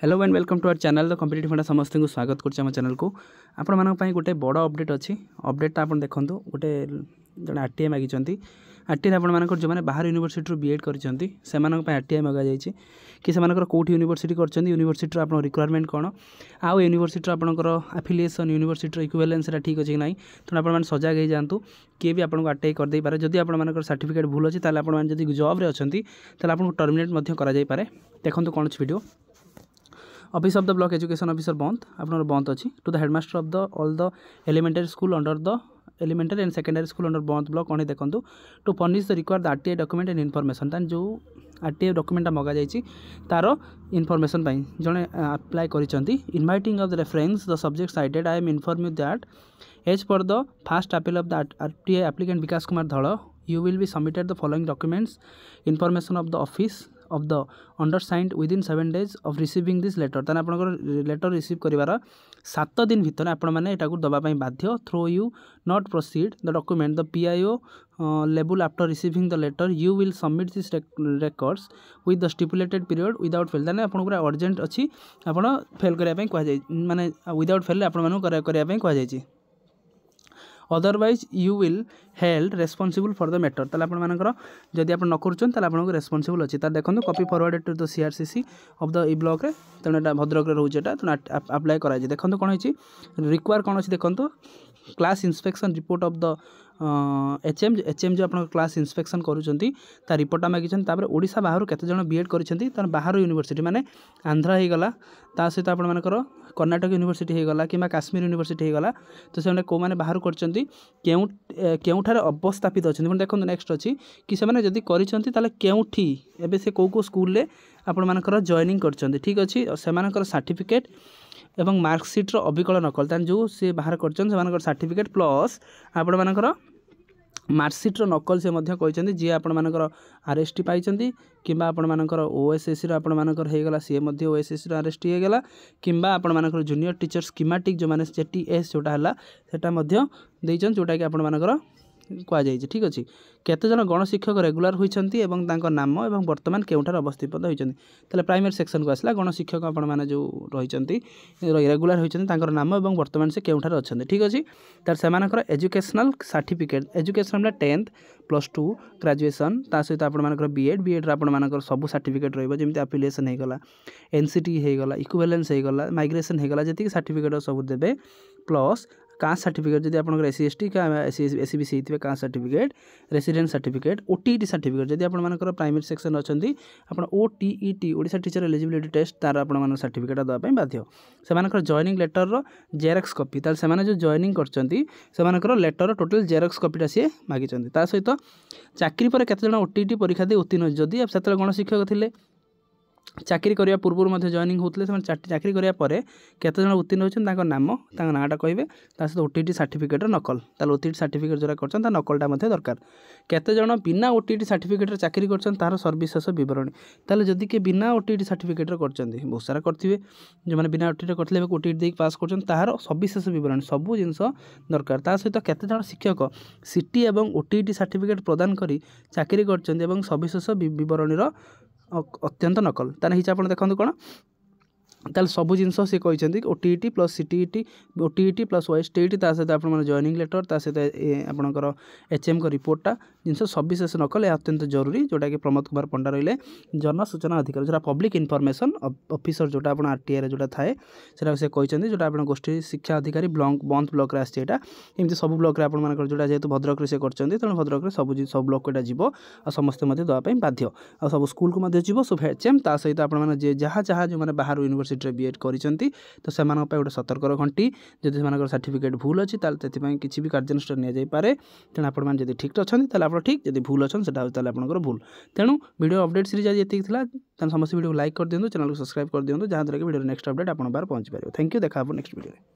Hello and welcome to our channel the competitive funda समस्त को स्वागत कर चैनल को आपण मानी गोटे बड़ अपडेट अच्छी अपडेटा आप देखो गोटे जन आरटीआई मागिंट आरटीआई आप जो मैंने बाहर यूनिवर्सिटी बीएड कर आरटीआई मगा जाइए कि कौटी यूनिवर्सिटी कर यूनिवर्सिटी आप रिक्वायरमेंट कौन आउ यूनिवर्सिटी आपंकर आफिलिएसन यूनिवर्सिटी इक्विवेलेंस ठीक अच्छे कि ना तेणु आप सजग हो जातु किए भी आपको आरटीआई करदे पारे जदि आप सर्टिफिकेट भूल अच्छी ताल आप जॉब अच्छे आपको टर्मिनेट कर देखो कौन video office of the block education officer बंद आपन बंद अच्छी to the headmaster of the all the elementary school under the elementary and secondary school under बंद ब्लॉक कौन देखो to furnish the require the RTI document and information तान जो RTI document मगा जाइए तार इनफॉरमेशन जड़े अप्लाई करिसेंती inviting of the reference the subject cited I am inform you that as per the fast appeal of the RTI applicant Vikas Kumar धड़ you will be submitted the following documents information of the office of the undersigned within 7 days of receiving this letter ताने आपनकर letter receive करिवार 7 दिन भितर आपण माने एटाकू दबा पई बाध्य through you not proceed the document the PIO level after receiving the letter you will submit this records with the stipulated period without fail ताने आपण पूरा अर्जेंट अछि आपण फेल करिया पई कह जाय माने विदाउट फेल आपण मानु करिया पई कह जाय otherwise you will held responsible for the matter ताले आपण मानकर जदि आप न करूछन ताले आपन को रेस्पॉन्सिबल अछि तार देखो copy forwarded to the CRCC of the ई ब्लॉक रे तेणु एटा भद्रक रे रहउछ एटा तेणु अप्लाई करा जे देखो कोन होछि रिक्वायर कोन अछि देखो class inspection report of the HM जो आप क्लास इंस्पेक्शन करुँच ता रिपोर्टा मागिछन तापर ओडिशा बाहर केते जण बीएड करिसेंती तार बाहर यूनिवर्सिटी माने आंध्रा हो गला ता सहित आपण मानकर कर्नाटक यूनिवर्सिटी हो गला किंबा काश्मीर यूनिवर्सिटी हो गला तो से को माने बाहर करचंती केउठारे अवस्थापित अच्छे पुणी देखो नेक्स्ट अच्छी कि से जदि करिसेंती ताले केउठी एबे से को स्कूल रे आपण मानकर जॉइनिंग करचंती ठीक अच्छी से सर्टिफिकेट एवं मार्कसीट्र अविकल नकल तान जो सी बाहर कर सर्टिफिकेट प्लस आपण मानकर मार्कसीट्र नकल से कहते जी आपण मानकर आरएसटी पाई कि आपण मानकर ओएसएससी आपण मानकर हो गला सी ओएसएससी आरएसटी हो गला किंबा आपण मानकर जूनियर टीचर स्कीमेटिक जो माने जेटीएस जोटा हला सेटा मध्य देइछन जोटा कि आपण मानकर कहुई ठीक अच्छे केते जन गणशिक्षक रेगुलर होती नाम और बर्तमान केउठार अवस्थित होती प्राइमरी सेक्शन को आसला गणशिक्षक आपण मैंने जो रही रेगुलर होती नाम और बर्तमान से केउठार अच्छा ठीक अच्छे तार से educational certificate educational 10th +2 graduation ता सहित आप बीएड आप सब सर्टिफिकेट रही एफिलिएशन होगला एनसीटी होगला इक्विवेलेंस होगला माइग्रेशन होगला जी सर्टिफिकेट सब देवे प्लस कास्ट सर्टिफिकेट जब आप एससी एसटी का एससी बीसी होते caste certificate resident certificate OTET certificate जब आप प्राइमरी सेक्शन अच्छा आप OTET Odisha teacher eligibility test तार आप सर्टिफिकेट देवाई बाध्य से जॉइनिंग लेटर जेरक्स कॉपी ताल से जो जॉइनिंग कर लेटर टोटल जेरक्स कॉपीटा सी मागिंट ता सहित चाकरी पर केते जण ओटीईटी परीक्षा दे उत्तीर्ण जदि से गणशिक्षक थे चाकरी करने पूर्व जॉइनिंग होते चाकरी करने केते जण उत्तीर्ण होती नाम नाटा कहे सहित ओटीईटी सर्टिफिकेट नकल ताल ओटीईटी सर्टिफिकेट जो कर नकलटा दरकार केते जण बिना ओटीईटी सर्टिफिकेट चाकरी कर सर्विशेष बरणी ताल जदि किए बिना ओटीईटी सर्टिफिकेट कर बहुत सारा करेंगे जो मैंने बिना ओटीईटी करते ओटीईटी देख पास कर सर्विशेष बरणी सब जिन दरकार ता सहित केते जण शिक्षक सीटी और ओटीईटी सर्टिफिकेट प्रदान कर चाकरी कर सर्विशेष बरणी अत्यंत नकल ताने हिच आप देखते कौन ताल सब जिन सी कहते OTET plus CTET OTET plus OSTET सहित आप जॉइनिंग लेटर ता सहित आपंकर एचएम को रिपोर्टा जिन सविशेष नकल अत्यंत जरूरी जोटा कि प्रमोद कुमार पंडा रही जन सूचना अधिकारी जो पब्लिक इनफॉरमेशन ऑफिसर जोटा आप आरटीआई जोटा थाए से कहते जोटा आप गोष्ठी शिक्षा अधिकारी बंद ब्लॉक आसटा एमती सब ब्लॉक जोटा जेहतु भद्रक से तेणु भद्रक सब ब्लॉक को जीव आ समस्ते देवाई बाध्य आ सब स्कूल को जीव सब एचएम ता सहित आप जहाँ जहाँ जो मैंने बाहर यूनिवर्सिटी बीएड करिसेंती तो से गोटे सतर्क घंटी जदि से सर्टिफिकेट भूल अच्छी किसी भी कार्यानुष्ठान नि जाई पारे तेणु आप ठीक अच्छा ठीक जब भूल अच्छा से आपंकर भूल तेणु वीडियो अपडेट सीरीज आज ये समस्त वीडियो लाइक कर दिखाँ चैनल को सब्सक्राइब कर दिखाँ जहाँद्वारा कि वीडियो नेक्स्ट अपडेट आप पहुँची पारे थैंक यू देखा नेक्स्ट वीडियो।